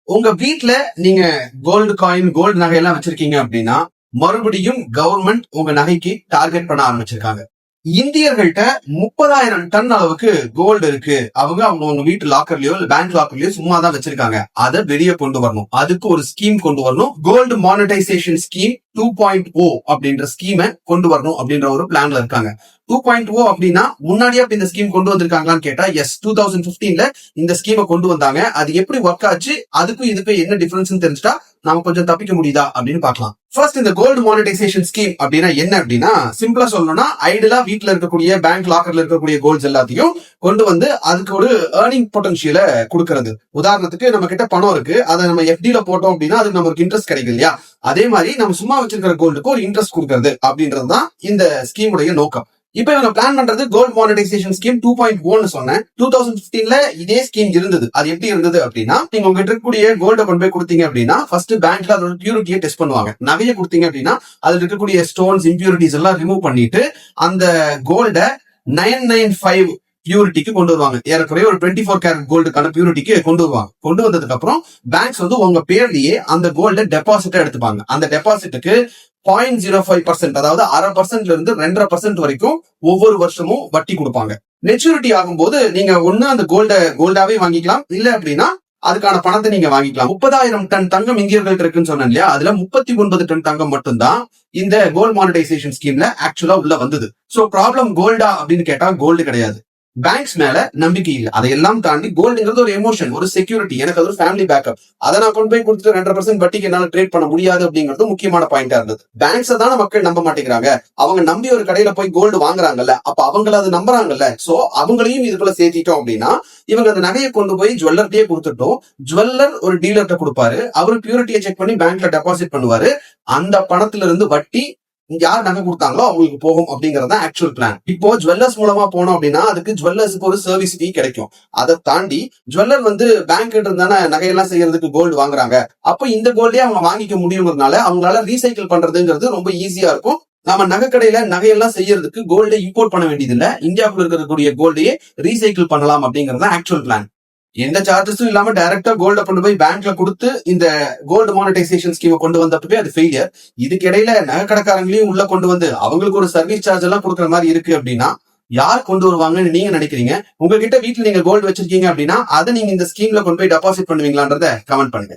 உங்க வீட்ல நீங்க கோல்டு காயின் கோல்டு நகையெல்லாம் வச்சிருக்கீங்க அப்படின்னா மறுபடியும் கவர்மெண்ட் உங்க நகைக்கு டார்கெட் பண்ண ஆரம்பிச்சிருக்காங்க. இந்தியர்கள்ட்ட 30,000 டன் அளவுக்கு கோல்டு இருக்கு. அவங்க வீட்டு லாக்கர்லயோ இல்ல பேங்க் லாக்கர்லயோ சும்மா தான் வச்சிருக்காங்க. அதை வெளியே கொண்டு வரணும். அதுக்கு ஒரு ஸ்கீம் கொண்டு வரணும். கோல்டு மானிட்டைசேஷன் ஸ்கீம் 2.0 அப்படின்ற ஸ்கீமை கொண்டு வரணும் அப்படின்ற ஒரு பிளான்ல இருக்காங்க. 2.0 அப்படின்னா முன்னாடியே அப்படி இந்த ஸ்கீம் கொண்டு வந்திருக்காங்களான்னு கேட்டா எஸ், 2015ல இந்த ஸ்கீமை கொண்டு வந்தாங்க. அது எப்படி ஒர்க் ஆச்சு, அதுக்கும் இதுக்கும் என்ன டிஃபரன்ஸ் தெரிஞ்சுட்டா நாம கொஞ்சம் தப்பிக்க முடியுதா அப்படின்னு பார்க்கலாம். ஃபர்ஸ்ட், இந்த கோல்டு மானிட்டைசேஷன் ஸ்கீம் அப்படின்னா என்ன அப்படின்னா, சிம்பிளா சொல்லணும்னா ஐடியலா வீட்டுல இருக்கக்கூடிய பேங்க் லாக்கர்ல இருக்கக்கூடிய கோல்ட்ஸ் எல்லாத்தையும் கொண்டு வந்து அதுக்கு ஒரு ஏர்னிங் பொட்டன்ஷியல கொடுக்கறது. உதாரணத்துக்கு நம்ம கிட்ட பணம் இருக்கு, அதை நம்ம எஃப்டில போட்டோம் அப்படின்னா அதுக்கு நமக்கு இன்ட்ரெஸ்ட் கிடைக்கும் இல்லையா? அதே மாதிரி நம்ம சும்மா வச்சிருக்கிற கோல்டுக்கு ஒரு இன்ட்ரெஸ்ட் கொடுக்கறது அப்படின்றது தான் இந்த ஸ்கீமுடைய நோக்கம். இப்ப இவங்க பிளான் பண்றது கோல்ட் மானிட்டைசேஷன் ஸ்கீம் 2.0 சொன்னேன். 2015ல இதே ஸ்கீம் இருந்தது. அது எப்படி இருந்தது அப்படின்னா, நீங்க உங்ககிட்ட இருக்கக்கூடிய கோல்ட கொண்டு போய் கொடுத்தீங்க அப்படின்னா ஃபர்ஸ்ட் பேங்க்ல அதோட பியூரிட்டியை டெஸ்ட் பண்ணுவாங்க. நகைய கொடுத்தீங்க அப்படின்னா அதுல இருக்கக்கூடிய ஸ்டோன்ஸ் இம்பியூரிட்டிஸ் எல்லாம் ரிமூவ் பண்ணிட்டு அந்த கோல்ட 995 பியூரிட்டிக்கு கொண்டு வருவாங்க. ஏறக்குறைய ஒரு 24 கேரட் கோல்டுக்கான பியூரிட்டிக்கு கொண்டு வருவாங்க. கொண்டு வந்ததுக்கு அப்புறம் பேங்க்ஸ் வந்து உங்க பேர்லயே அந்த கோல்ட டெபாசிட்டா எடுத்துப்பாங்க. அந்த டெபாசிட்டுக்கு 0.05%, அதாவது 0.5% இருந்து 2.5% வரைக்கும் ஒவ்வொரு வருஷமும் வட்டி கொடுப்பாங்க. மெச்சூரிட்டி ஆகும்போது நீங்க ஒண்ணு அந்த கோல்டாவே வாங்கிக்கலாம், இல்ல அப்படின்னா அதுக்கான பணத்தை நீங்க வாங்கிக்கலாம். 30,000 டன் தங்கம் இந்தியர்கள் இருக்குன்னு சொன்னேன் இல்லையா? அதுல 39 டன் தங்கம் மட்டும்தான் இந்த கோல்ட் மானிட்டைசேஷன் ஸ்கீம்ல ஆக்சுவலா உள்ள வந்தது. சோ ப்ராப்ளம் கோல்டா அப்படின்னு கேட்டா கோல்டு கிடையாது. பேங்க்ஸ் மேல நம்பிக்கை இல்லை. அதையெல்லாம் தாண்டி கோல்டுங்கிறது ஒரு எமோஷன், ஒரு செக்யூரிட்டி. எனக்கு அது ஒரு ஃபேமிலி பேக்கப். அதை நான் கொண்டு போய் கொடுத்துட்டு 2% வட்டிக்கு என்னால ட்ரேட் பண்ண முடியாது அப்படிங்கிறது முக்கியமான பாயிண்டா இருந்தது. பேங்க்ஸ் தானே மக்கள் நம்ப மாட்டேங்கிறாங்க. அவங்க நம்பி ஒரு கடையில போய் கோல்டு வாங்குறாங்கல்ல, அப்ப அவங்கள அது நம்புறாங்கல்ல. சோ அவங்களையும் இதுக்குள்ள சேர்த்திட்டோம் அப்படின்னா இவங்க அந்த நகையை கொண்டு போய் ஜுவல்லர்ட்டே கொடுத்துட்டோம். ஜுவல்லர் ஒரு டீலர்ட்ட கொடுப்பாரு. அவரு பியூரிட்டியை செக் பண்ணி பேங்க்ல டெபாசிட் பண்ணுவாரு. அந்த பணத்துல இருந்து வட்டி யார் நகை கொடுத்தாங்களோ அவங்களுக்கு போகும் அப்படிங்கறது ஆக்சுவல் பிளான். இப்போ ஜுவல்லர்ஸ் மூலமா போனோம் அப்படின்னா அதுக்கு ஜுவல்லர்ஸுக்கு ஒரு சர்வீஸ் ஃபீ கிடைக்கும். அதை தாண்டி ஜுவல்லர் வந்து பேங்க் இருந்தானே நகையெல்லாம் செய்யறதுக்கு கோல்டு வாங்குறாங்க. அப்போ இந்த கோல்டே அவங்க வாங்கிக்க முடியுங்கிறதுனால அவங்களால ரீசைக்கிள் பண்றதுங்கிறது ரொம்ப ஈஸியா இருக்கும். நம்ம நகைக்கடையில நகையெல்லாம் செய்யறதுக்கு கோல்டை இம்போர்ட் பண்ண வேண்டியது இல்ல, இந்தியாவுக்குள்ள இருக்கக்கூடிய கோல்டையே ரீசைக்கிள் பண்ணலாம் அப்படிங்கறது ஆக்சுவல் பிளான். எந்த சார்ஜஸும் இல்லாம டைரக்டா கோல்ட கொண்டு போய் பேங்க்ல கொடுத்து இந்த கோல்டு மானிட்டைசேஷன் ஸ்கீமை கொண்டு வந்தப்பவே அது ஃபெயிலியர். இதுக்கு இடையில நகை கடைக்காரங்களையும் உள்ள கொண்டு வந்து அவங்களுக்கு ஒரு சர்வீஸ் சார்ஜ் எல்லாம் கொடுக்குற மாதிரி இருக்கு அப்படின்னா யார் கொண்டு வருவாங்கன்னு நீங்க நினைக்கிறீங்க? உங்ககிட்ட வீட்டுல நீங்க கோல்டு வச்சிருக்கீங்க அப்படின்னா அதை நீங்க இந்த ஸ்கீம்ல கொண்டு போய் டெபாசிட் பண்ணுவீங்களான்றத கமெண்ட் பண்ணுங்க.